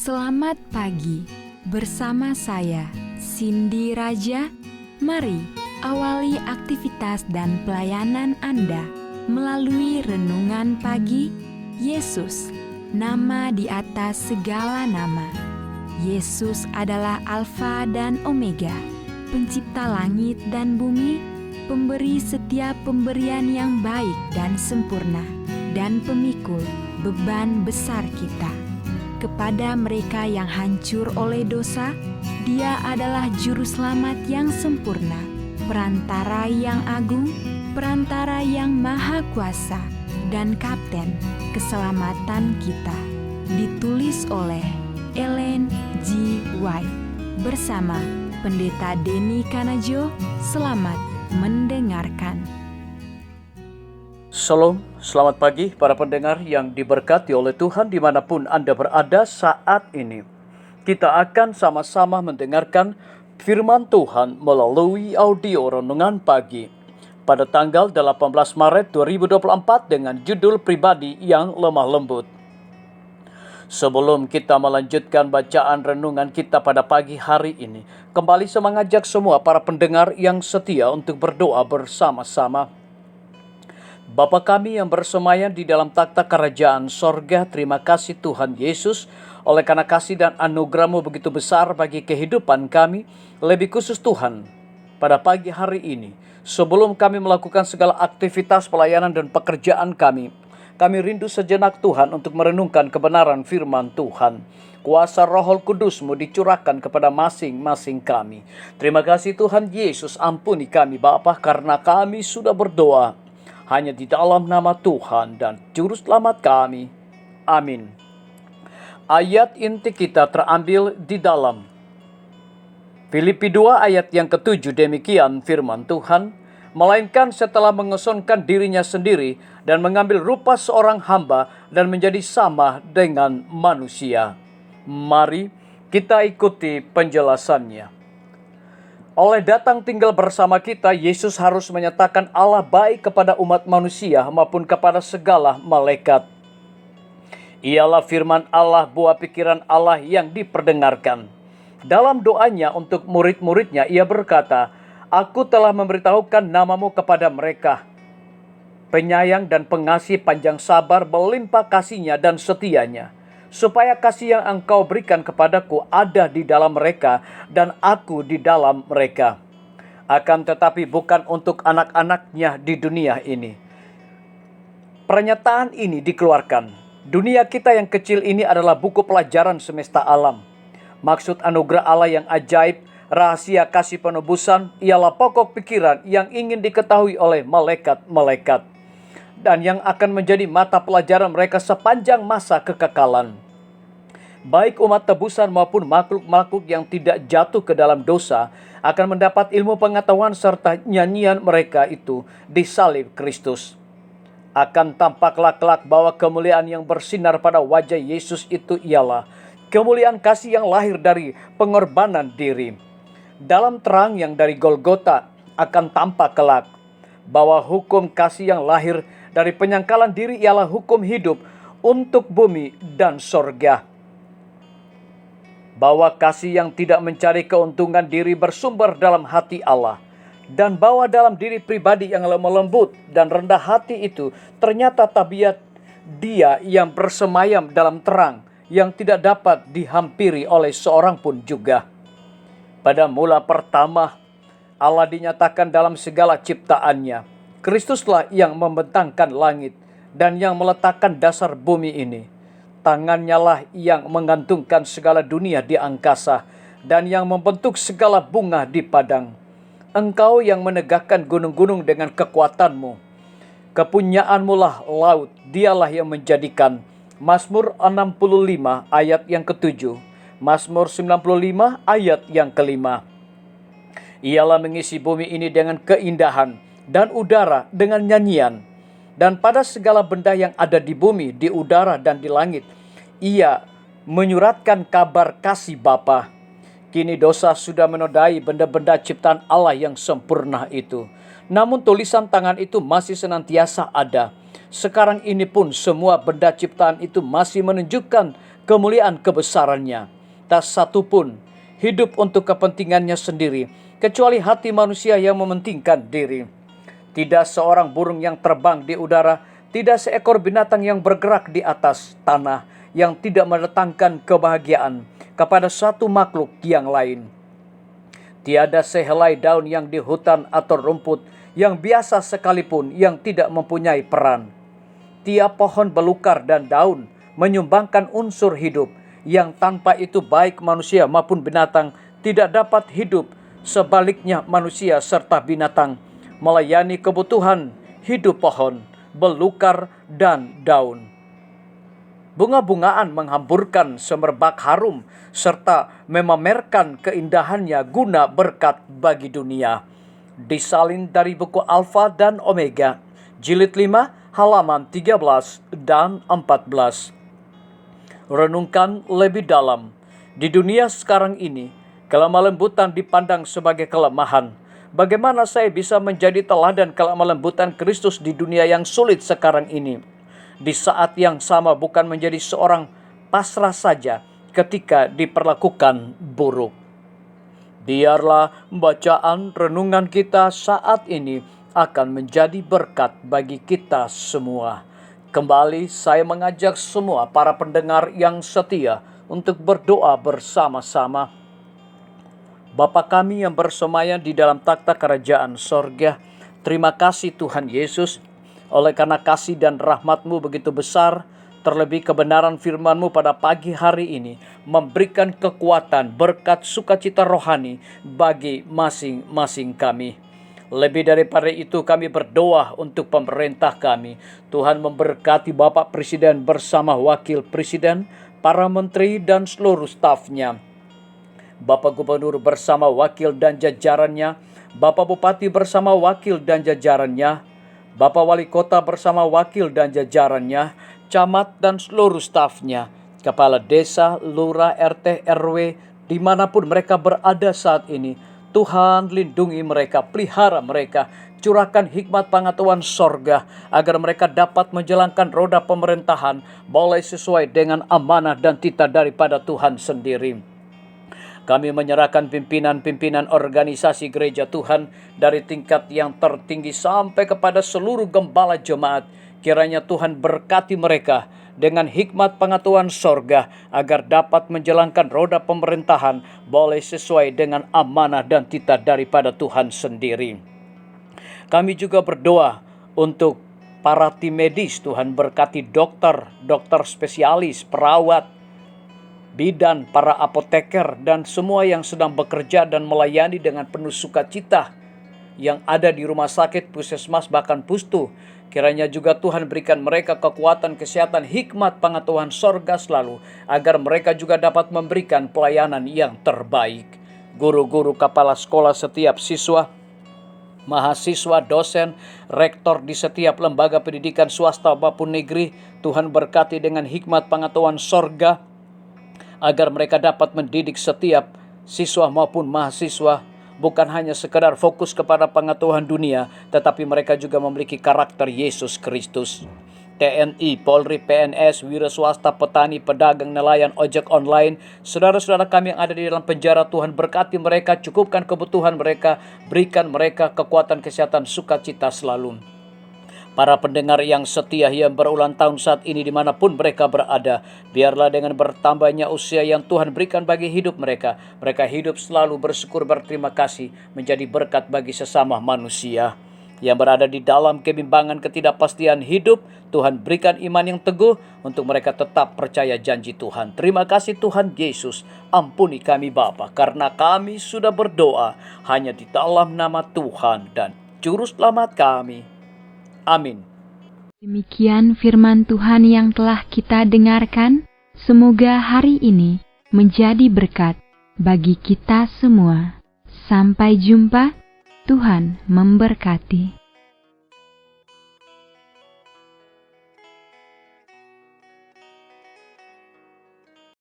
Selamat pagi, bersama saya Cindy Raja. Mari awali aktivitas dan pelayanan Anda melalui renungan pagi. Yesus, nama di atas segala nama. Yesus adalah Alfa dan Omega, pencipta langit dan bumi, pemberi setiap pemberian yang baik dan sempurna, dan pemikul beban besar kita. Kepada mereka yang hancur oleh dosa, Dia adalah juru selamat yang sempurna, perantara yang agung, perantara yang maha kuasa, dan kapten keselamatan kita. Ditulis oleh Ellen G. White bersama Pendeta Denny Kanajo. Selamat mendengarkan. Shalom, selamat pagi para pendengar yang diberkati oleh Tuhan dimanapun Anda berada saat ini. Kita akan sama-sama mendengarkan firman Tuhan melalui audio renungan pagi pada tanggal 18 Maret 2024 dengan judul pribadi yang lemah lembut. Sebelum kita melanjutkan bacaan renungan kita pada pagi hari ini, kembali saya mengajak semua para pendengar yang setia untuk berdoa bersama-sama. Bapa kami yang bersemayam di dalam takhta kerajaan sorga, terima kasih Tuhan Yesus, oleh karena kasih dan anugerah-Mu begitu besar bagi kehidupan kami, lebih khusus Tuhan, pada pagi hari ini, sebelum kami melakukan segala aktivitas pelayanan dan pekerjaan kami rindu sejenak Tuhan untuk merenungkan kebenaran firman Tuhan. Kuasa Roh Kudus-Mu dicurahkan kepada masing-masing kami. Terima kasih Tuhan Yesus, ampuni kami Bapa, karena kami sudah berdoa hanya di dalam nama Tuhan dan Juru Selamat kami. Amin. Ayat inti kita terambil di dalam Filipi 2 ayat yang ke-7. Demikian firman Tuhan. Melainkan setelah mengesongkan dirinya sendiri dan mengambil rupa seorang hamba dan menjadi sama dengan manusia. Mari kita ikuti penjelasannya. Oleh datang tinggal bersama kita, Yesus harus menyatakan Allah baik kepada umat manusia maupun kepada segala malaikat. Ialah firman Allah, buah pikiran Allah yang diperdengarkan. Dalam doanya untuk murid-muridnya, ia berkata, Aku telah memberitahukan namamu kepada mereka. Penyayang dan pengasih, panjang sabar, melimpah kasihnya dan setianya, supaya kasih yang Engkau berikan kepadaku ada di dalam mereka dan aku di dalam mereka. Akan tetapi bukan untuk anak-anaknya di dunia ini. Pernyataan ini dikeluarkan. Dunia kita yang kecil ini adalah buku pelajaran semesta alam. Maksud anugerah Allah yang ajaib, rahasia kasih penebusan, ialah pokok pikiran yang ingin diketahui oleh malaikat-malaikat, dan yang akan menjadi mata pelajaran mereka sepanjang masa kekekalan. Baik umat tebusan maupun makhluk-makhluk yang tidak jatuh ke dalam dosa akan mendapat ilmu pengetahuan serta nyanyian mereka itu di salib Kristus. Akan tampaklah kelak bahwa kemuliaan yang bersinar pada wajah Yesus itu ialah kemuliaan kasih yang lahir dari pengorbanan diri. Dalam terang yang dari Golgota akan tampak kelak bahwa hukum kasih yang lahir dari penyangkalan diri ialah hukum hidup untuk bumi dan sorga. Bahwa kasih yang tidak mencari keuntungan diri bersumber dalam hati Allah, dan bahwa dalam diri pribadi yang lemah lembut dan rendah hati itu ternyata tabiat Dia yang bersemayam dalam terang yang tidak dapat dihampiri oleh seorang pun juga. Pada mula pertama, Allah dinyatakan dalam segala ciptaannya. Kristuslah yang membentangkan langit dan yang meletakkan dasar bumi ini. Tangannya lah yang menggantungkan segala dunia di angkasa dan yang membentuk segala bunga di padang. Engkau yang menegakkan gunung-gunung dengan kekuatanmu. Kepunyaanmu lah laut, Dialah yang menjadikan. Mazmur 65 ayat yang ke-7. Mazmur 95 ayat yang ke-5. Ialah mengisi bumi ini dengan keindahan dan udara dengan nyanyian. Dan pada segala benda yang ada di bumi, di udara dan di langit, Ia menyuratkan kabar kasih Bapa. Kini dosa sudah menodai benda-benda ciptaan Allah yang sempurna itu. Namun tulisan tangan itu masih senantiasa ada. Sekarang ini pun semua benda ciptaan itu masih menunjukkan kemuliaan kebesarannya. Tak satu pun hidup untuk kepentingannya sendiri, kecuali hati manusia yang mementingkan diri. Tidak seorang burung yang terbang di udara, tidak seekor binatang yang bergerak di atas tanah, yang tidak mendatangkan kebahagiaan kepada satu makhluk yang lain. Tiada sehelai daun yang di hutan atau rumput yang biasa sekalipun yang tidak mempunyai peran. Tiap pohon belukar dan daun menyumbangkan unsur hidup, yang tanpa itu baik manusia maupun binatang tidak dapat hidup. Sebaliknya manusia serta binatang melayani kebutuhan hidup pohon, belukar, dan daun. Bunga-bungaan menghamburkan semerbak harum serta memamerkan keindahannya guna berkat bagi dunia. Disalin dari buku Alfa dan Omega, jilid 5, halaman 13 dan 14. Renungkan lebih dalam. Di dunia sekarang ini, kelemah lembutan dipandang sebagai kelemahan. Bagaimana saya bisa menjadi teladan kelemah lembutan Kristus di dunia yang sulit sekarang ini? Di saat yang sama bukan menjadi seorang pasrah saja ketika diperlakukan buruk. Biarlah bacaan renungan kita saat ini akan menjadi berkat bagi kita semua. Kembali saya mengajak semua para pendengar yang setia untuk berdoa bersama-sama. Bapa kami yang bersemayam di dalam takhta kerajaan sorga, terima kasih Tuhan Yesus, oleh karena kasih dan rahmat-Mu begitu besar, terlebih kebenaran firman-Mu pada pagi hari ini memberikan kekuatan, berkat, sukacita rohani bagi masing-masing kami. Lebih daripada itu kami berdoa untuk pemerintah kami. Tuhan memberkati Bapak Presiden bersama Wakil Presiden, para menteri dan seluruh stafnya. Bapak Gubernur bersama wakil dan jajarannya, Bapak Bupati bersama wakil dan jajarannya, Bapak Wali Kota bersama wakil dan jajarannya, camat dan seluruh stafnya, kepala desa, lurah, RT, RW, dimanapun mereka berada saat ini. Tuhan lindungi mereka, pelihara mereka, curahkan hikmat pengetahuan sorga, agar mereka dapat menjalankan roda pemerintahan boleh sesuai dengan amanah dan titah daripada Tuhan sendiri. Kami menyerahkan pimpinan-pimpinan organisasi gereja Tuhan dari tingkat yang tertinggi sampai kepada seluruh gembala jemaat. Kiranya Tuhan berkati mereka dengan hikmat pengetahuan sorga agar dapat menjalankan roda pemerintahan boleh sesuai dengan amanah dan titah daripada Tuhan sendiri. Kami juga berdoa untuk para tim medis. Tuhan berkati dokter spesialis, perawat, bidan, para apoteker, dan semua yang sedang bekerja dan melayani dengan penuh sukacita yang ada di rumah sakit, puskesmas, bahkan pustu. Kiranya juga Tuhan berikan mereka kekuatan, kesehatan, hikmat, pengetahuan sorga selalu, agar mereka juga dapat memberikan pelayanan yang terbaik. Guru-guru, kepala sekolah, setiap siswa, mahasiswa, dosen, rektor di setiap lembaga pendidikan swasta maupun negeri, Tuhan berkati dengan hikmat pengetahuan sorga, agar mereka dapat mendidik setiap siswa maupun mahasiswa, bukan hanya sekedar fokus kepada pengetahuan dunia, tetapi mereka juga memiliki karakter Yesus Kristus. TNI, Polri, PNS, wira swasta, petani, pedagang, nelayan, ojek online, saudara-saudara kami yang ada di dalam penjara, Tuhan berkati mereka, cukupkan kebutuhan mereka, berikan mereka kekuatan, kesehatan, sukacita selalu. Para pendengar yang setia yang berulang tahun saat ini dimanapun mereka berada, biarlah dengan bertambahnya usia yang Tuhan berikan bagi hidup mereka, mereka hidup selalu bersyukur, berterima kasih, menjadi berkat bagi sesama manusia. Yang berada di dalam kebimbangan, ketidakpastian hidup, Tuhan berikan iman yang teguh untuk mereka tetap percaya janji Tuhan. Terima kasih Tuhan Yesus, ampuni kami Bapa, karena kami sudah berdoa hanya di dalam nama Tuhan dan Juru Selamat kami. Amin. Demikian firman Tuhan yang telah kita dengarkan. Semoga hari ini menjadi berkat bagi kita semua. Sampai jumpa. Tuhan memberkati.